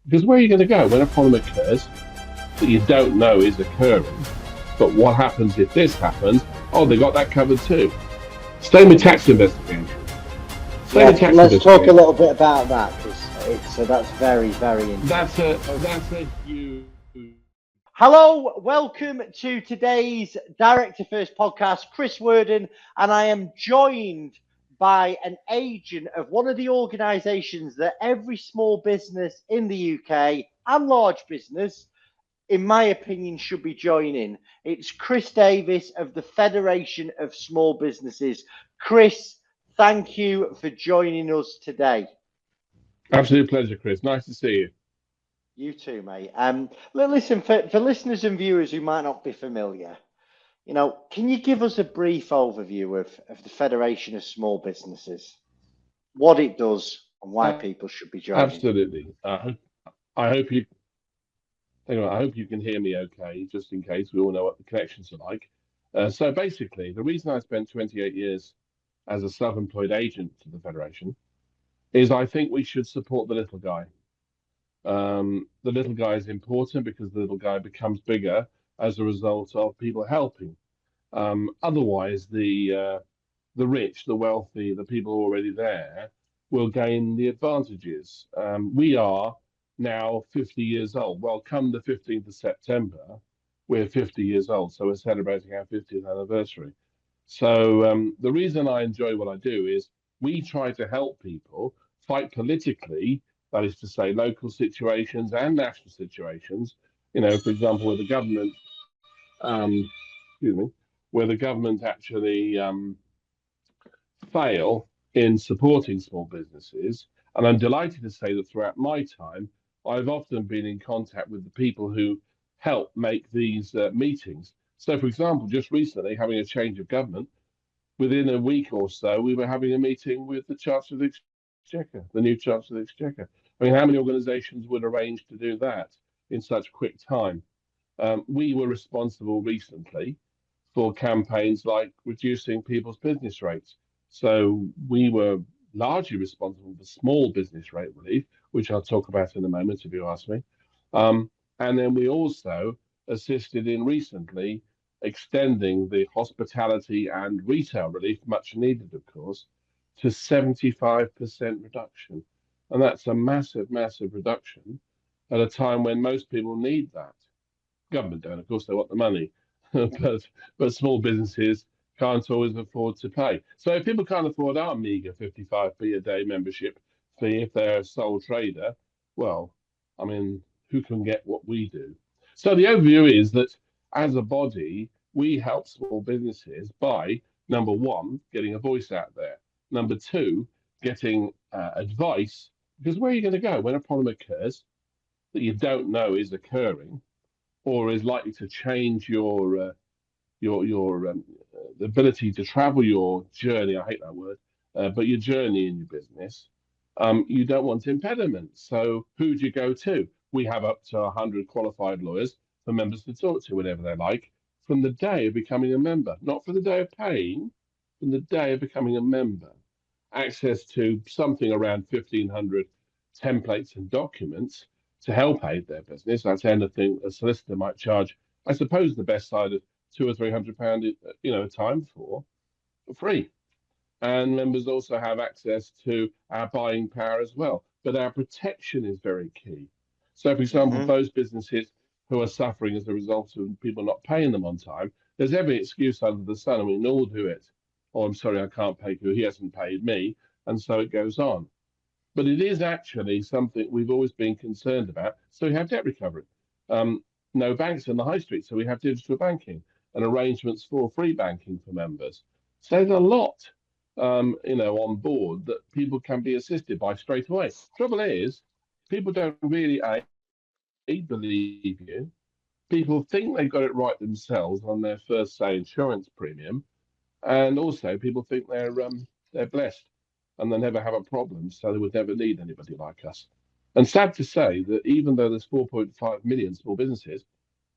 Because where are you going to go when a problem occurs that you don't know is occurring? But what happens if this happens? Oh, they got that covered too. Same with tax investigation. Same with Yeah, tax let's talk a investigation. little bit about that because that's very, very That's interesting. a that's a huge. Hello, welcome to today's Director First podcast, Chris Worden, and I am joined by an agent of one of the organisations that every small business in the UK and large business, in my opinion, should be joining. It's Chris Davis of the Federation of Small Businesses. Chris, thank you for joining us today. Absolute pleasure, Chris. Nice to see you. You too, mate. Listen, for listeners and viewers who might not be familiar, can you give us a brief overview of the Federation of Small Businesses, what it does, and why Uh, people should be joining? Absolutely. I hope you. Anyway, I hope you can hear me okay, just in case we all know what the connections are like. So basically, the reason I spent 28 years as a self-employed agent to the Federation is I think we should support the little guy. The little guy is important because the little guy becomes bigger as a result of people helping. Otherwise, the rich, the wealthy, the people already there will gain the advantages. We are now 50 years old. Well, come the 15th of September, we're 50 years old, so we're celebrating our 50th anniversary. So the reason I enjoy what I do is we try to help people fight politically, that is to say, local situations and national situations. For example, where the government, excuse me, where the government actually fail in supporting small businesses. And I'm delighted to say that throughout my time, I've often been in contact with the people who help make these meetings. So, for example, just recently, having a change of government, within a week or so, we were having a meeting with the Chancellor of the Exchequer, the new Chancellor of the Exchequer. I mean, how many organisations would arrange to do that in such quick time? We were responsible recently for campaigns like reducing people's business rates. So we were largely responsible for small business rate relief, which I'll talk about in a moment if you ask me. And then we also assisted in recently extending the hospitality and retail relief, much needed, of course, to 75% reduction. And that's a massive, massive reduction at a time when most people need that. Government don't, of course, they want the money, but small businesses can't always afford to pay. So if people can't afford our meager 55p a day membership fee if they're a sole trader, well, I mean, who can get what we do? So the overview is that as a body, we help small businesses by number one, getting a voice out there. Number two, getting advice, because where are you going to go when a problem occurs that you don't know is occurring? Or is likely to change your the ability to travel your journey. I hate that word, but your journey in your business. You don't want impediments. So who do you go to? We have up to 100 qualified lawyers for members to talk to whenever they like from the day of becoming a member, not for the day of paying, from the day of becoming a member. Access to something around 1,500 templates and documents to help aid their business. That's anything a solicitor might charge. I suppose the best side of £200 or £300, a time for free. And members also have access to our buying power as well. But our protection is very key. So, for example, Hmm. those businesses who are suffering as a result of people not paying them on time, there's every excuse under the sun, and we can all do it. Oh, I'm sorry, I can't pay you. He hasn't paid me. And so it goes on. But it is actually something we've always been concerned about. So we have debt recovery. Um, no banks in the high street, so we have digital banking and arrangements for free banking for members. So there's a lot, on board that people can be assisted by straight away. Trouble is, people don't really believe you. People think they've got it right themselves on their first, say, insurance premium, and also, people think they're blessed and they never have a problem, so they would never need anybody like us. And sad to say that even though there's 4.5 million small businesses,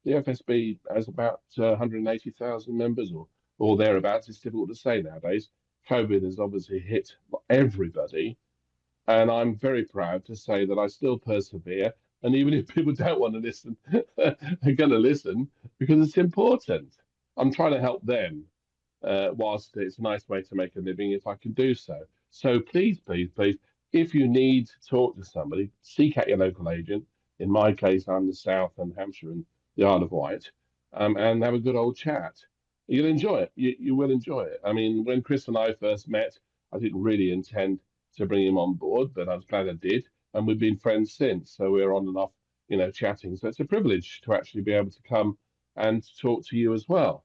the FSB has about 180,000 members or thereabouts. It's difficult to say nowadays. COVID has obviously hit everybody, and I'm very proud to say that I still persevere. And even if people don't want to listen, they're going to listen because it's important. I'm trying to help them, whilst it's a nice way to make a living if I can do so. So please, please, please, if you need to talk to somebody, seek out your local agent. In my case, I'm the South and Hampshire and the Isle of Wight, and have a good old chat. You'll enjoy it. You will enjoy it. I mean, when Chris and I first met, I didn't really intend to bring him on board, but I was glad I did, and we've been friends since. So we're on and off, chatting. So it's a privilege to actually be able to come and talk to you as well.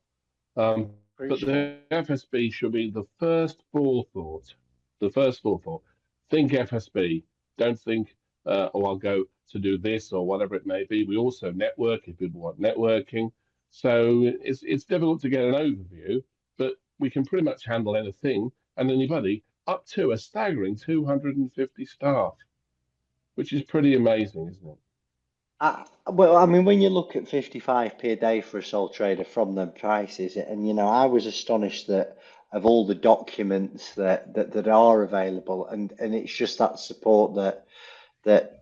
But Appreciate the FSB should be the first forethought. The first forethought. Think FSB. Don't think, oh, I'll go to do this or whatever it may be. We also network if people want networking. So it's difficult to get an overview, but we can pretty much handle anything and anybody up to a staggering 250 staff, which is pretty amazing, isn't it? Well, I mean, when you look at 55p a day for a sole trader from them prices, and I was astonished that of all the documents that are available, and it's just that support that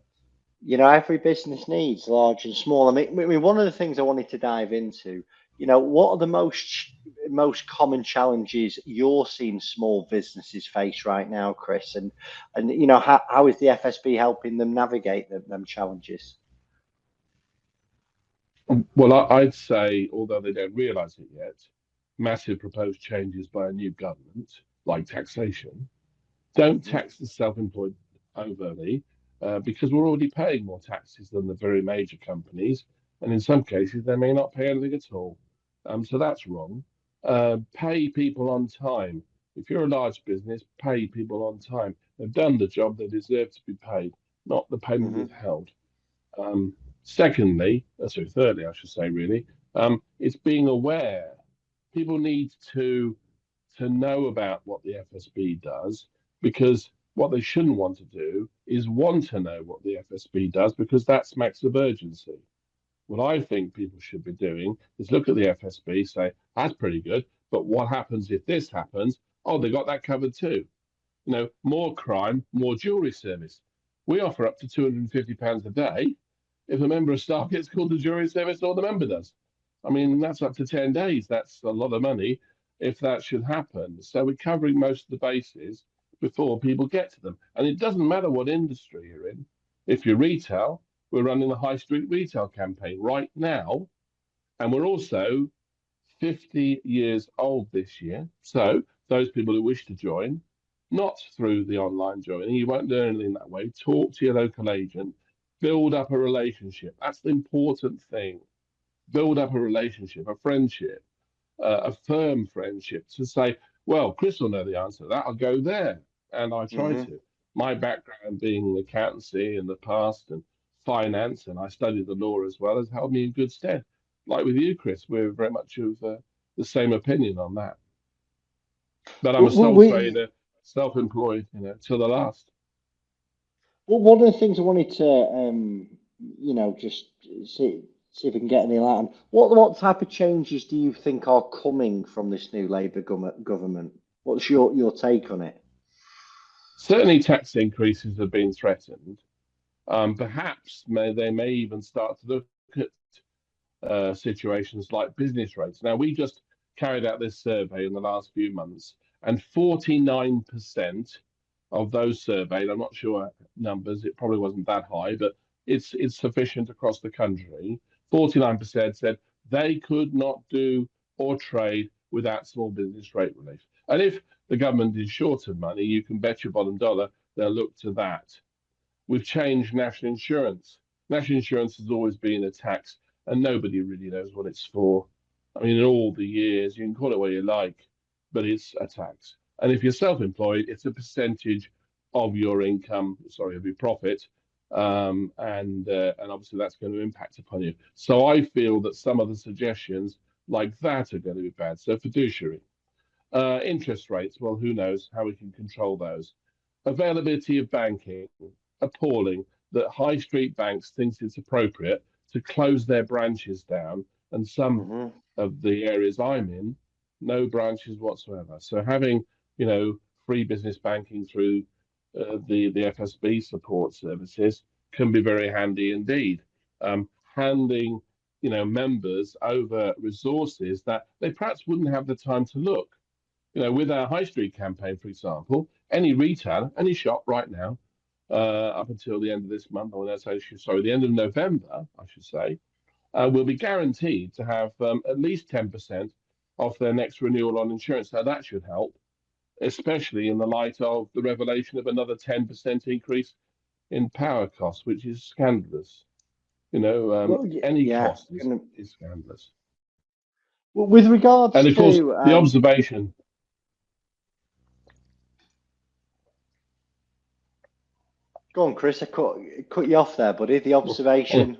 every business needs, large and small. I mean, one of the things I wanted to dive into, what are the most common challenges you're seeing small businesses face right now, Chris, and how is the FSB helping them navigate them challenges? Well, I'd say, although they don't realise it yet, massive proposed changes by a new government, like taxation, don't Hmm. tax the self-employed overly, because we're already paying more taxes than the very major companies, and in some cases they may not pay anything at all. So that's wrong. Pay people on time. If you're a large business, pay people on time. They've done the job; they deserve to be paid, not the payment Hmm. withheld. Um, thirdly, I should say, really, it's being aware. People need to know about what the FSB does, because what they shouldn't want to do is want to know what the FSB does, because that smacks of urgency. What I think people should be doing is look at the FSB, say, that's pretty good, but what happens if this happens? Oh, they got that covered too. More crime, more jewellery service. We offer up to £250 a day. If a member of staff gets called to jury service, all the member does. I mean, that's up to 10 days. That's a lot of money if that should happen. So we're covering most of the bases before people get to them. And it doesn't matter what industry you're in. If you're retail, we're running a high street retail campaign right now. And we're also 50 years old this year. So those people who wish to join, not through the online joining, you won't learn anything that way. Talk to your local agent, build up a relationship. That's the important thing. Build up a relationship, a friendship, a firm friendship to say, well, Chris will know the answer to that. I'll go there. And I try Hmm. to. My background being accountancy in the past and finance, and I studied the law as well, has held me in good stead. Like with you, Chris, we're very much of the same opinion on that. But I'm a We, sole we, trader, self-employed, to the last. well, one of the things I wanted to, just see if we can get any light on. What type of changes do you think are coming from this new Labour government? What's your take on it? Certainly, tax increases have been threatened. Perhaps they may even start to look at situations like business rates. Now, we just carried out this survey in the last few months, and 49% of those surveyed, I'm not sure numbers, it probably wasn't that high, but it's sufficient across the country. 49% said they could not do or trade without small business rate relief. And if the government is short of money, you can bet your bottom dollar they'll look to that. We've changed national insurance. National insurance has always been a tax, and nobody really knows what it's for. I mean, in all the years, you can call it what you like, but it's a tax. And if you're self-employed, it's a percentage of your income, sorry, of your profit, and obviously that's going to impact upon you. So I feel that some of the suggestions like that are going to be bad. So fiduciary, interest rates, well, who knows how we can control those. Availability of banking, appalling that high street banks thinks it's appropriate to close their branches down, and some Hmm. of the areas I'm in, no branches whatsoever. So having, free business banking through the FSB support services can be very handy indeed. Handing, members over resources that they perhaps wouldn't have the time to look. With our high street campaign, for example, any retailer, any shop right now, up until the end of this month, or the end of November, I should say, will be guaranteed to have at least 10% off their next renewal on insurance. Now, that should help, especially in the light of the revelation of another 10% increase in power costs, which is scandalous. Any yeah. cost is scandalous. With regards And of course, to the observation. Go on, Chris. I cut you off there, buddy. The observation.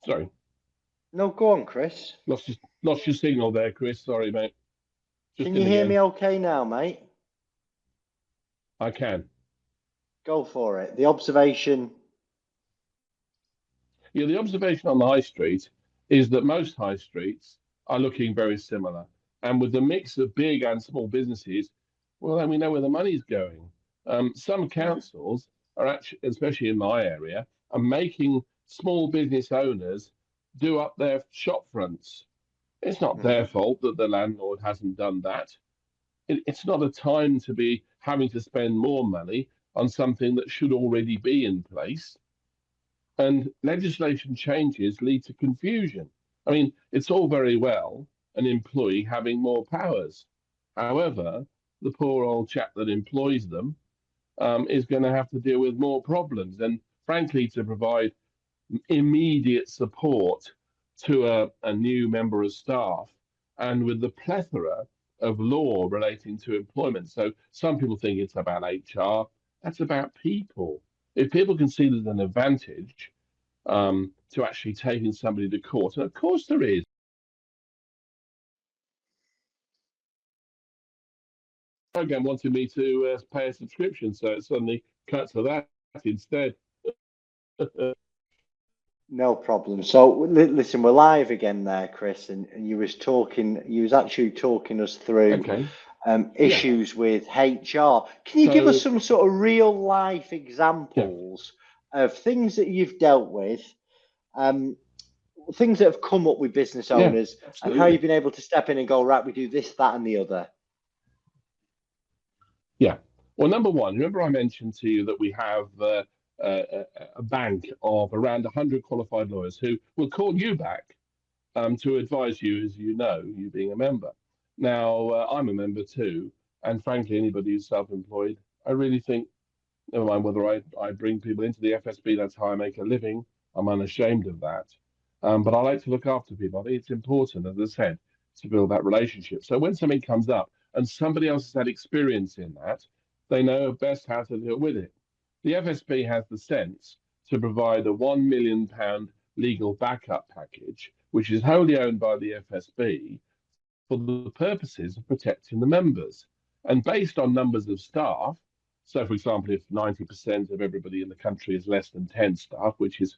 Sorry. No, go on, Chris. Lost your signal there, Chris. Sorry, mate. Can you hear me okay now, mate? I can. Go for it. The observation. Yeah, the observation on the high street is that most high streets are looking very similar. And with the mix of big and small businesses, well, then we know where the money's going. Some councils are actually, especially in my area, are making small business owners do up their shop fronts. It's not their fault that the landlord hasn't done that. It's not a time to be having to spend more money on something that should already be in place. And legislation changes lead to confusion. I mean, it's all very well an employee having more powers. However, the poor old chap that employs them is going to have to deal with more problems. And frankly, to provide immediate support to a new member of staff, and with the plethora of law relating to employment. So some people think it's about HR. That's about people. If people can see there's an advantage to actually taking somebody to court, and of course there is. Program wanted me to pay a subscription, so it suddenly cut to that instead. No problem. So listen, we're live again there, Chris, and you was actually talking us through issues with HR. Can you give us some sort of real life examples of things that you've dealt with, things that have come up with business owners, and how you've been able to step in and go, right, we do this, that, and the other? Yeah. Well, number one, remember I mentioned to you that we have a bank of around 100 qualified lawyers who will call you back to advise you, as you know, you being a member. Now, I'm a member too, and frankly, anybody who's self-employed, I really think, never mind whether I bring people into the FSB, that's how I make a living. I'm unashamed of that. But I like to look after people. I think it's important, as I said, to build that relationship. So when something comes up and somebody else has had experience in that, they know best how to deal with it. The FSB has the sense to provide a £1 million legal backup package, which is wholly owned by the FSB for the purposes of protecting the members. And based on numbers of staff, so for example, if 90% of everybody in the country is less than 10 staff, which is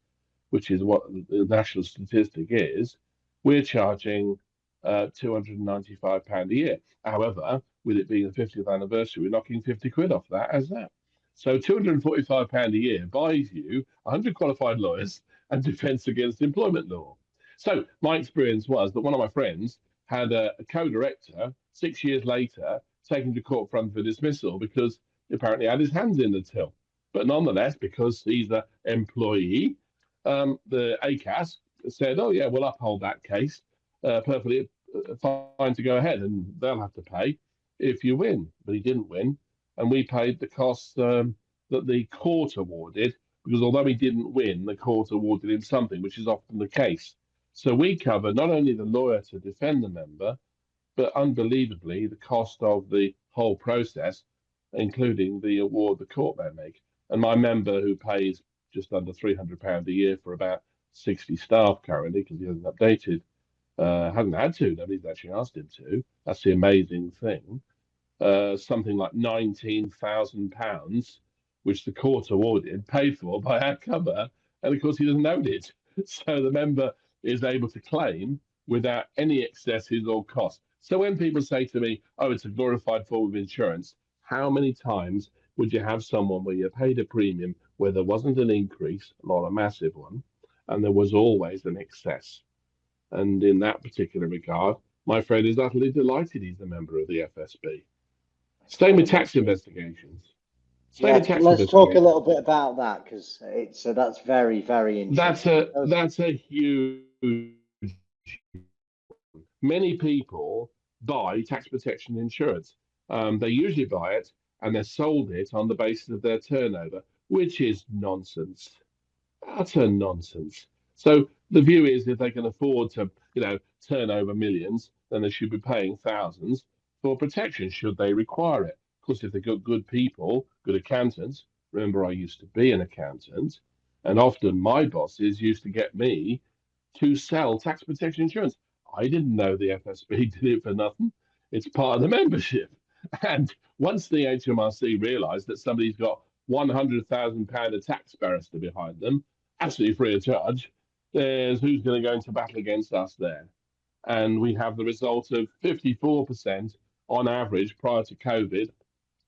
what the national statistic is, we're charging £295 a year. However, with it being the 50th anniversary, we're knocking 50 quid off that as that. So £245 a year buys you 100 qualified lawyers and defence against employment law. So my experience was that one of my friends had a co-director 6 years later taken to court front for dismissal because he apparently had his hands in the till. But nonetheless, because he's an employee, the ACAS said, oh yeah, we'll uphold that case, perfectly fine to go ahead, and they'll have to pay if you win. But he didn't win, and we paid the costs that the court awarded, because although he didn't win, the court awarded him something, which is often the case. So we cover not only the lawyer to defend the member, but unbelievably the cost of the whole process, including the award the court may make. And my member, who pays just under £300 a year for about 60 staff currently, because he hasn't updated, hasn't had to, nobody's actually asked him to. That's the amazing thing. Something like £19,000, which the court awarded, paid for by our cover, and of course he doesn't own it. So the member is able to claim without any excesses or costs. So when people say to me, "Oh, it's a glorified form of insurance," how many times would you have someone where you paid a premium where there wasn't an increase, not a massive one, and there was always an excess? And in that particular regard, my friend is utterly delighted he's a member of the FSB. Same with tax investigations. Same with Yeah, tax let's talk a investigations. little bit about that because it's that's very, very interesting. That's a huge. Many people buy tax protection insurance. They usually buy it and they're sold it on the basis of their turnover, which is nonsense. Utter nonsense. So the view is if they can afford to, turn over millions, then they should be paying thousands for protection should they require it. Of course, if they've got good people, good accountants, remember I used to be an accountant, and often my bosses used to get me to sell tax protection insurance. I didn't know the FSB did it for nothing. It's part of the membership. And once the HMRC realised that somebody's got £100,000 of tax barrister behind them, absolutely free of charge, there's who's going to go into battle against us there. And we have the result of 54% on average prior to COVID.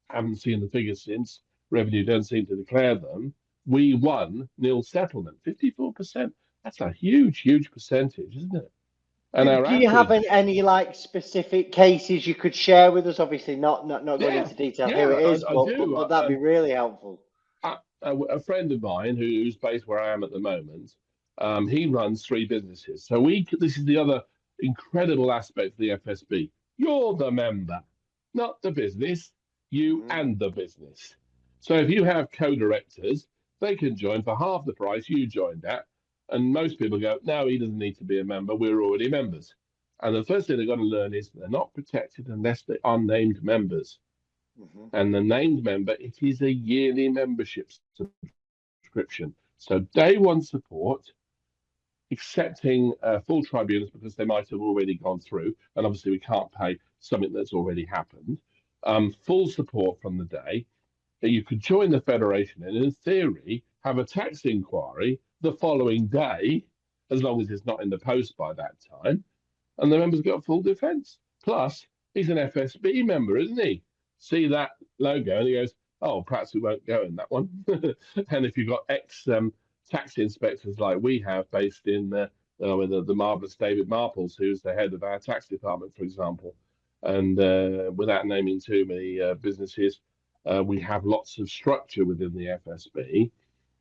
Haven't seen the figures since. Revenue don't seem to declare them. We won nil settlement, 54%. That's a huge, huge percentage, isn't it? And our Do you have average, any like specific cases you could share with us? Obviously, not going yeah, into detail who yeah, it is, I do. but that'd be really helpful. A friend of mine who's based where I am at the moment, he runs three businesses. So this is the other incredible aspect of the FSB. You're the member, not the business, you Mhm. and the business. So if you have co-directors, they can join for half the price you joined at. And most people go, no, he doesn't need to be a member. We're already members. And the first thing they've got to learn is they're not protected unless they are named members. Mhm. And the named member, it is a yearly membership subscription. So day one support, accepting full tribunals because they might have already gone through, and obviously we can't pay something that's already happened. Full support from the day that you could join the federation and, in theory, have a tax inquiry the following day, as long as it's not in the post by that time, and the member's got full defence. Plus, he's an FSB member, isn't he? See that logo, and he goes, "Oh, perhaps we won't go in that one." And if you've got ex tax inspectors like we have, based in the marvelous David Marples, who's the head of our tax department, for example, and without naming too many businesses, we have lots of structure within the FSB.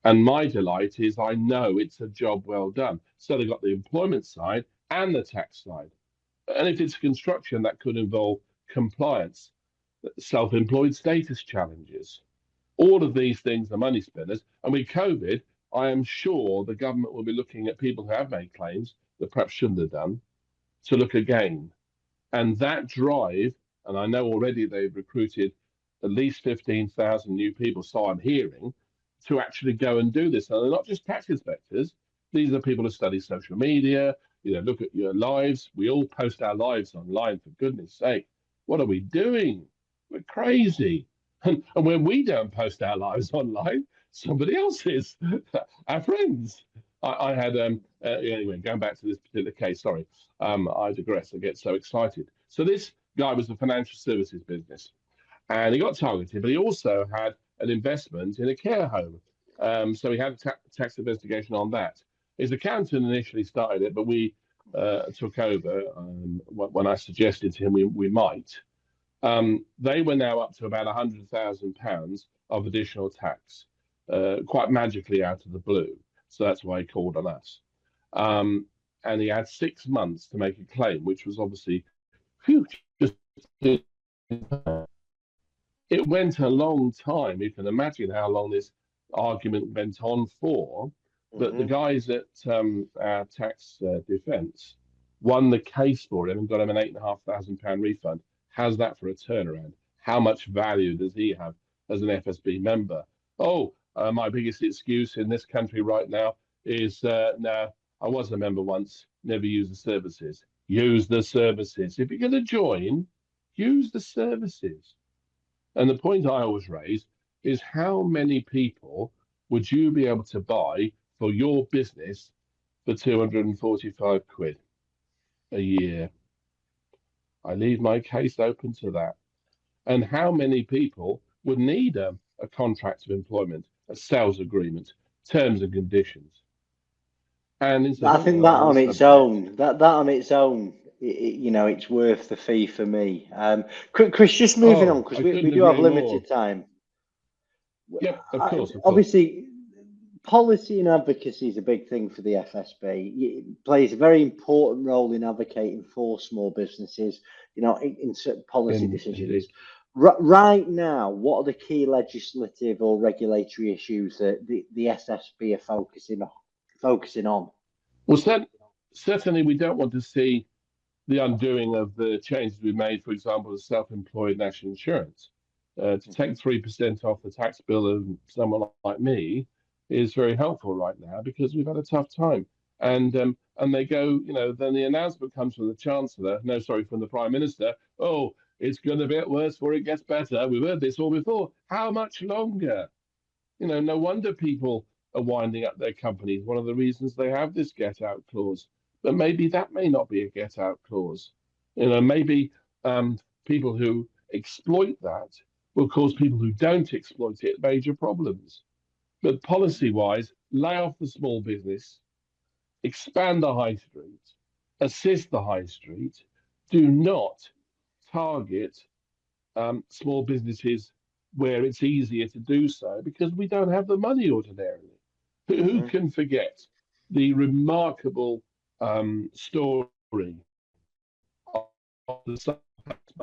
And my delight is I know it's a job well done. So they've got the employment side and the tax side. And if it's construction, that could involve compliance, self employed status challenges. All of these things are money spinners. And with COVID, I am sure the government will be looking at people who have made claims that perhaps shouldn't have done to look again. And that drive, and I know already they've recruited at least 15,000 new people, so I'm hearing, to actually go and do this. And they're not just tax inspectors, these are people who study social media, look at your lives. We all post our lives online, for goodness sake. What are we doing? We're crazy. And when we don't post our lives online, somebody else is, our friends. I had, anyway, going back to this particular case, sorry, I digress. I get so excited. So this guy was a financial services business, and he got targeted, but he also had an investment in a care home. So he had a tax investigation on that. His accountant initially started it, but we took over when I suggested to him we might. They were now up to about £100,000 of additional tax, quite magically out of the blue. So that's why he called on us. Um, and he had 6 months to make a claim, which was obviously huge. It went a long time. You can imagine how long this argument went on for. But the Mhm. guys at our tax defence won the case for him and got him an £8,500 refund. How's that for a turnaround? How much value does he have as an FSB member? Oh, my biggest excuse in this country right now is no, I was a member once, never used the services. Use the services. If you're going to join, use the services. And the point I always raise is how many people would you be able to buy for your business for 245 quid a year? I leave my case open to that. And how many people would need a contract of employment, a sales agreement, terms and conditions? And I think incidentally, that on the on its subject, own, that on its own, it's worth the fee for me. Chris, just moving on oh, because I we couldn't do have agree more. limited time. Yep, of I, course, of course. obviously, policy and advocacy is a big thing for the FSB. It plays a very important role in advocating for small businesses, in certain policy Indeed. decisions. Right now, what are the key legislative or regulatory issues that the SSB are focusing on? Well, certainly we don't want to see the undoing of the changes we made, for example, the self-employed national insurance. To take 3% off the tax bill of someone like me is very helpful right now because we've had a tough time. And they go, then the announcement comes from the Chancellor, no, sorry, from the Prime Minister. Oh, it's going to get worse before it gets better. We've heard this all before. How much longer? No wonder people are winding up their companies. One of the reasons they have this get out clause. But maybe that may not be a get out clause. Maybe people who exploit that will cause people who don't exploit it major problems. But policy wise, lay off the small business, expand the high street, assist the high street, do not target small businesses where it's easier to do so because we don't have the money ordinarily. Who Hmm. can forget the remarkable story of the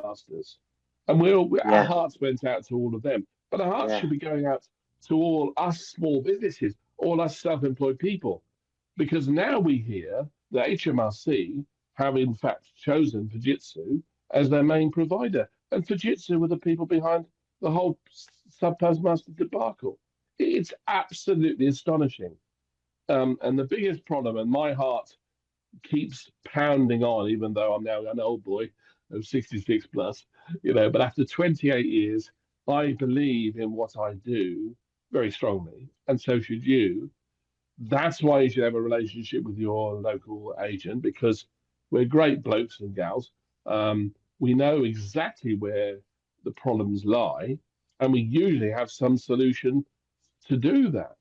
masters? And our Yeah, hearts went out to all of them, but our hearts yeah. should be going out to all us small businesses, all us self-employed people, because now we hear that HMRC have in fact chosen Fujitsu as their main provider, and Fujitsu were the people behind the whole sub postmaster debacle. It's absolutely astonishing. And the biggest problem, and my heart keeps pounding on, even though I'm now an old boy of 66 plus, but after 28 years, I believe in what I do very strongly, and so should you. That's why you should have a relationship with your local agent because we're great blokes and gals. We know exactly where the problems lie, and we usually have some solution to do that.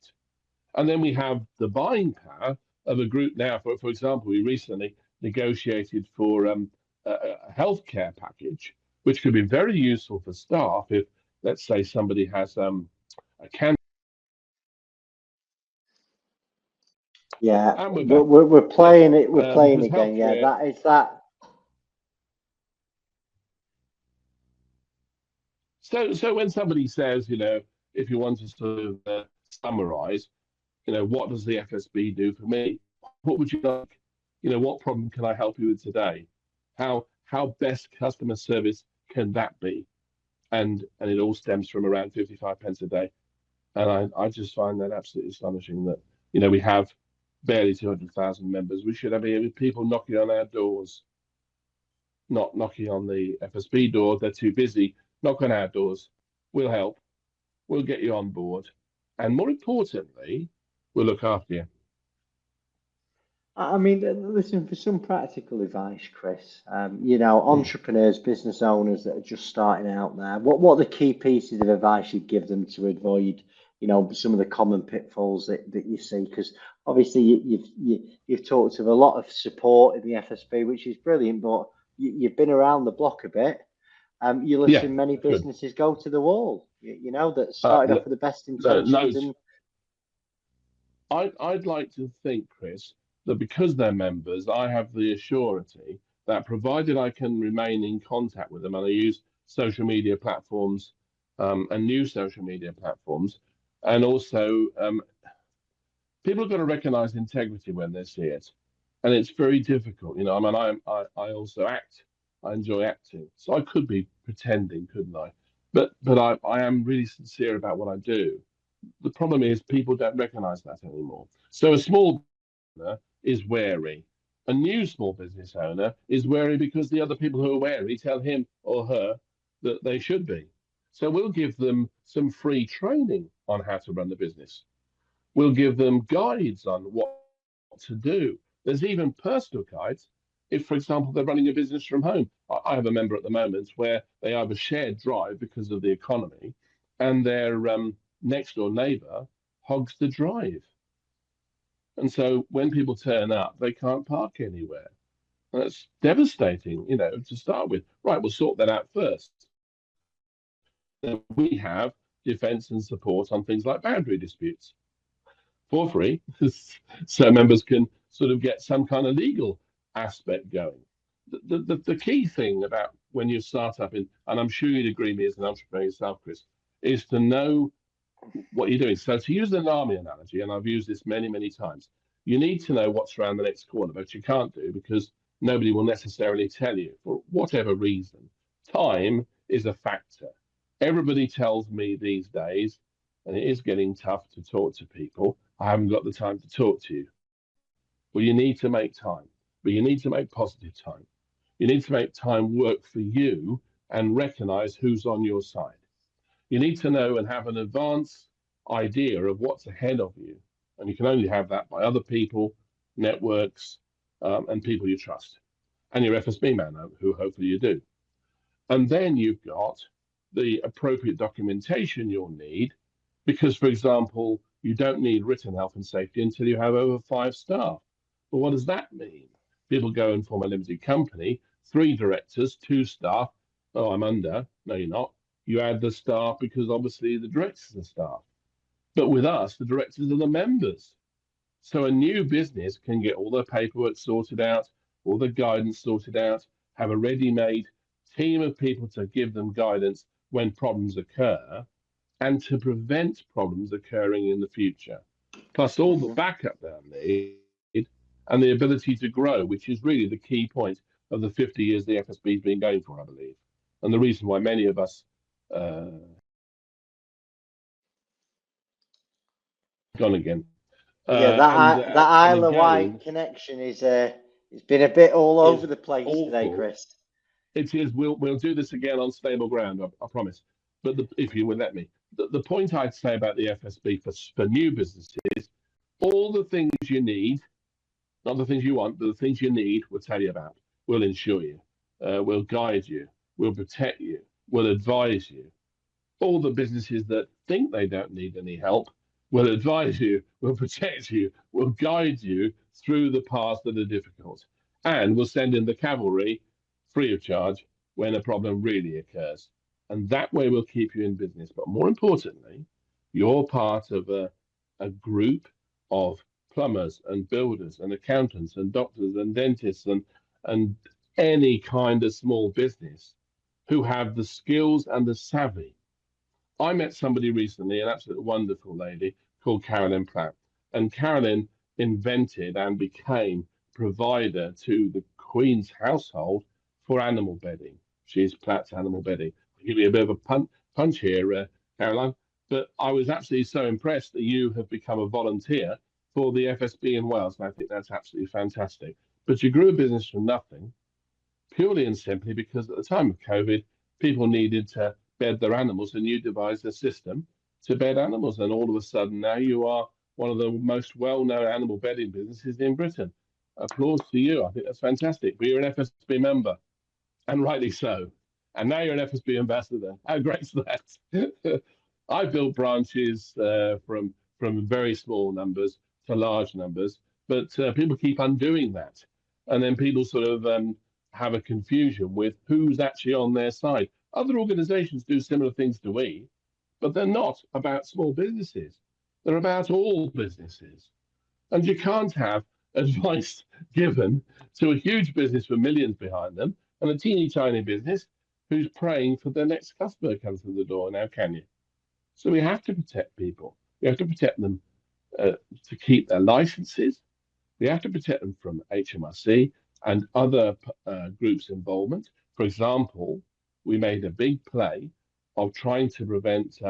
And then we have the buying power of a group now. For example, we recently negotiated for a healthcare package, which could be very useful for staff if, let's say, somebody has a cancer. Yeah, And we're we're, back. we're, we're Yes, playing it. We're playing because again. Yeah, healthcare. that is that. So when somebody says, if you want to sort of summarize, what does the FSB do for me? What would you like? What problem can I help you with today? How best customer service can that be? And it all stems from around 55 pence a day. And I just find that absolutely astonishing that, we have barely 200,000 members. We should have people knocking on our doors, not knocking on the FSB door. They're too busy. Knock on our doors. We'll help. We'll get you on board. And more importantly, we'll look after you. I mean, listen, for some practical advice, Chris, Mm. entrepreneurs, business owners that are just starting out there, what are the key pieces of advice you'd give them to avoid, some of the common pitfalls that you see? Because obviously you've talked of a lot of support in the FSB, which is brilliant, but you've been around the block a bit. You'll have Yeah, seen many good. businesses go to the wall, that started off with the best No, intentions loads. and I'd like to think, Chris, that because they're members, I have the assurance that provided I can remain in contact with them, and I use social media platforms and new social media platforms, and also people have got to recognize integrity when they see it, and it's very difficult. I mean, I also act. I enjoy acting, so I could be pretending, couldn't I? But I am really sincere about what I do. The problem is people don't recognize that anymore. So a small owner is wary. A new small business owner is wary because the other people who are wary tell him or her that they should be. So we'll give them some free training on how to run the business. We'll give them guides on what to do. There's even personal guides if, for example, they're running a business from home. I have a member at the moment where they have a shared drive because of the economy, and their next door neighbour hogs the drive. And so when people turn up, they can't park anywhere. That's devastating, to start with. Right, we'll sort that out first. Then we have defence and support on things like boundary disputes for free, so members can sort of get some kind of legal aspect going. The key thing about when you start up in, and I'm sure you'd agree with me as an entrepreneur yourself, Chris, is to know what you're doing. So to use an army analogy, and I've used this many, many times, you need to know what's around the next corner, but you can't do because nobody will necessarily tell you for whatever reason. Time is a factor. Everybody tells me these days, and it is getting tough to talk to people, I haven't got the time to talk to you. Well, you need to make time, but you need to make positive time. You need to make time work for you and recognize who's on your side. You need to know and have an advanced idea of what's ahead of you. And you can only have that by other people, networks, and people you trust, and your FSB man, who hopefully you do. And then you've got the appropriate documentation you'll need, because, for example, you don't need written health and safety until you have over 5 staff. But what does that mean? People go and form a limited company, 3 directors, 2 staff. Oh, I'm under. No, you're not. You add the staff because obviously the directors are staff. But with us, the directors are the members. So a new business can get all their paperwork sorted out, all the guidance sorted out, have a ready-made team of people to give them guidance when problems occur, and to prevent problems occurring in the future. Plus all the backup they'll need and the ability to grow, which is really the key point of the 50 years the FSB has been going for, I believe. And the reason why many of us gone again. That Isle of Wight connection is it's been a bit all over the place awful. Today, Chris. It is. We'll do this again on stable ground, I promise. But if you will let me, the point I'd say about the FSB for new businesses, all the things you need, not the things you want, but the things you need, we'll tell you about. We'll insure you, we'll guide you, we'll protect you, we'll advise you. All the businesses that think they don't need any help, we'll advise you, we'll protect you, we'll guide you through the paths that are difficult. And we'll send in the cavalry free of charge when a problem really occurs. And that way we'll keep you in business. But more importantly, you're part of a group of plumbers and builders and accountants and doctors and dentists and any kind of small business who have the skills and the savvy. I met somebody recently, an absolutely wonderful lady called Carolyn Platt. And Carolyn invented and became provider to the Queen's household for animal bedding. She's Platt's Animal Bedding. I'll give you a bit of a punch here, Caroline. But I was absolutely so impressed that you have become a volunteer for the FSB in Wales. And I think that's absolutely fantastic. But you grew a business from nothing, purely and simply because at the time of COVID, people needed to bed their animals, and you devised a system to bed animals. And all of a sudden now you are one of the most well-known animal bedding businesses in Britain. Applause to you. I think that's fantastic. But you're an FSB member, and rightly so. And now you're an FSB ambassador. How great is that? I built branches from very small numbers to large numbers, but people keep undoing that. And then people sort of have a confusion with who's actually on their side. Other organizations do similar things to we, but they're not about small businesses. They're about all businesses. And you can't have advice given to a huge business with millions behind them and a teeny tiny business who's praying for their next customer comes through the door. Now, can you? So we have to protect people. We have to protect them to keep their licenses. We have to protect them from HMRC and other groups' involvement. For example, we made a big play of trying to prevent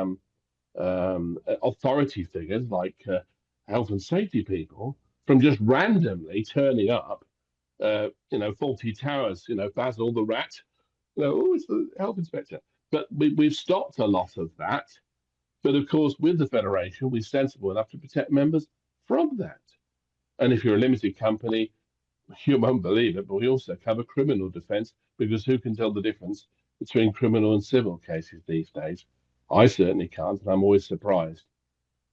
authority figures like health and safety people from just randomly turning up, faulty towers, Basil the rat, oh, it's the health inspector. But we've stopped a lot of that. But of course, with the Federation, we're sensible enough to protect members from that. And if you're a limited company, you won't believe it, but we also cover criminal defence, because who can tell the difference between criminal and civil cases these days? I certainly can't, and I'm always surprised.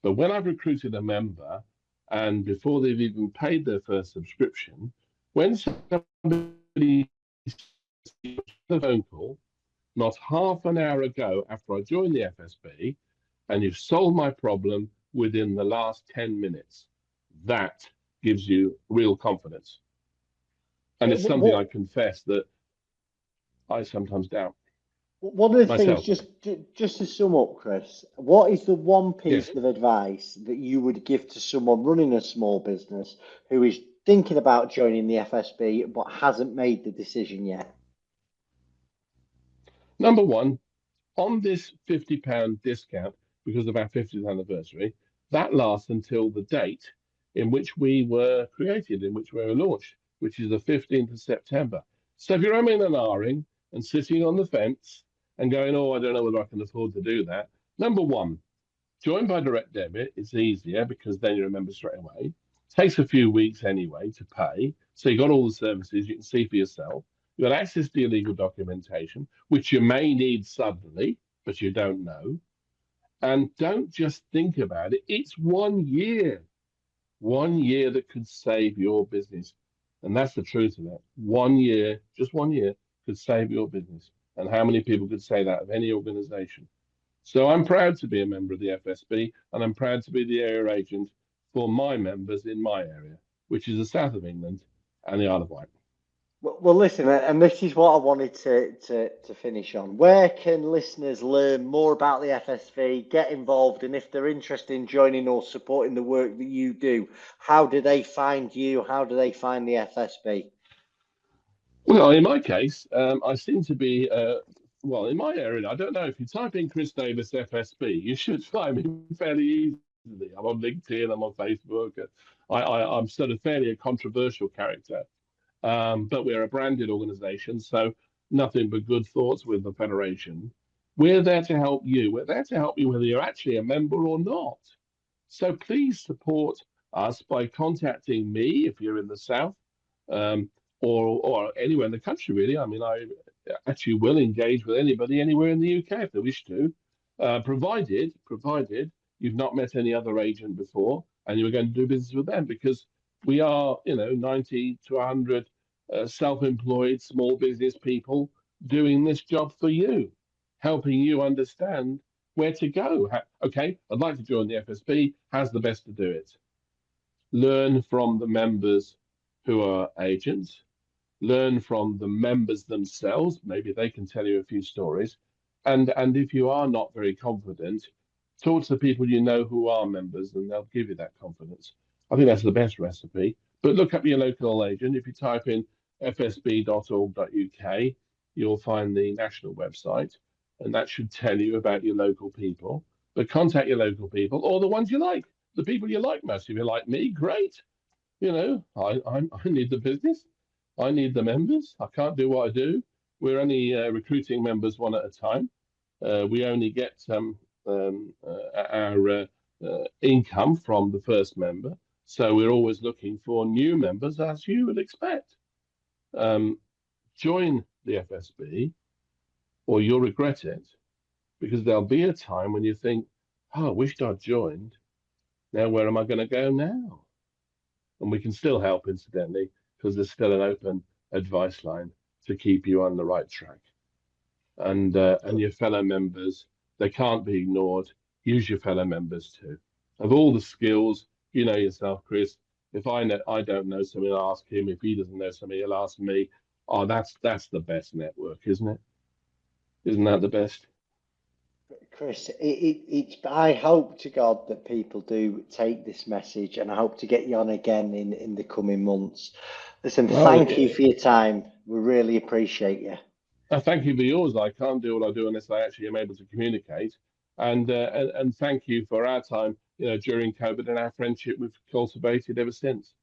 But when I've recruited a member, and before they've even paid their first subscription, when somebody a phone call not half an hour ago after I joined the FSB, and you've solved my problem within the last 10 minutes, that gives you real confidence. And it's something I confess that I sometimes doubt One of the myself. things, just to sum up, Chris, what is the one piece Yes. of advice that you would give to someone running a small business who is thinking about joining the FSB but hasn't made the decision yet? Number one, on this £50 discount because of our 50th anniversary, that lasts until the date in which we were created, in which we were launched, which is the 15th of September. So if you're umming and ahhing and sitting on the fence and going, oh, I don't know whether I can afford to do that, number one, join by direct debit. It's easier because then you remember straight away. Takes a few weeks anyway to pay. So you've got all the services you can see for yourself. You've got access to your legal documentation, which you may need suddenly, but you don't know. And don't just think about it. It's 1 year that could save your business. And that's the truth of it. 1 year, just 1 year, could save your business. And how many people could say that of any organization? So I'm proud to be a member of the FSB, and I'm proud to be the area agent for my members in my area, which is the south of England and the Isle of Wight. Well, listen, and this is what I wanted to finish on. Where can listeners learn more about the FSV, get involved, and if they're interested in joining or supporting the work that you do, how do they find you? How do they find the FSB? Well, in my case, I seem to be, well, in my area, I don't know, if you type in Chris Davis FSB, you should find me fairly easily. I'm on LinkedIn, I'm on Facebook. I'm sort of fairly a controversial character. But we're a branded organization, so nothing but good thoughts with the Federation. We're there to help you. We're there to help you whether you're actually a member or not. So please support us by contacting me if you're in the South, um, or anywhere in the country, really. I mean, I actually will engage with anybody anywhere in the UK if they wish to, provided you've not met any other agent before and you're going to do business with them, because we are, 90 to 100 self-employed small business people doing this job for you, helping you understand where to go. Okay, I'd like to join the FSB. How's the best to do it? Learn from the members who are agents. Learn from the members themselves. Maybe they can tell you a few stories. And if you are not very confident, talk to the people you know who are members, and they'll give you that confidence. I think that's the best recipe. But look up your local agent. If you type in fsb.org.uk, you'll find the national website, and that should tell you about your local people. But contact your local people, or the ones you like, the people you like most. If you like me, great. I need the business. I need the members. I can't do what I do. We're only recruiting members one at a time. We only get our income from the first member. So we're always looking for new members, as you would expect. Join the FSB, or you'll regret it, because there'll be a time when you think, oh, I wished I'd joined. Now, where am I going to go now? And we can still help, incidentally, because there's still an open advice line to keep you on the right track. And your fellow members, they can't be ignored. Use your fellow members too. Of all the skills, you know yourself, Chris. If I don't know something, I'll ask him. If he doesn't know something, he'll ask me. Oh, that's the best network, isn't it? Isn't that the best? Chris, I hope to God that people do take this message, and I hope to get you on again in the coming months. Listen, thank you for your time. We really appreciate you. Thank you for yours. I can't do what I do unless I actually am able to communicate. And thank you for our time, during COVID, and our friendship we've cultivated ever since.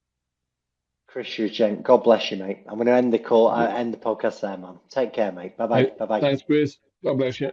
Chris, you're a gent. God bless you, mate. I'm going to end the call, end the podcast there, man. Take care, mate. Bye bye. Bye bye. Thanks, Chris. God bless you.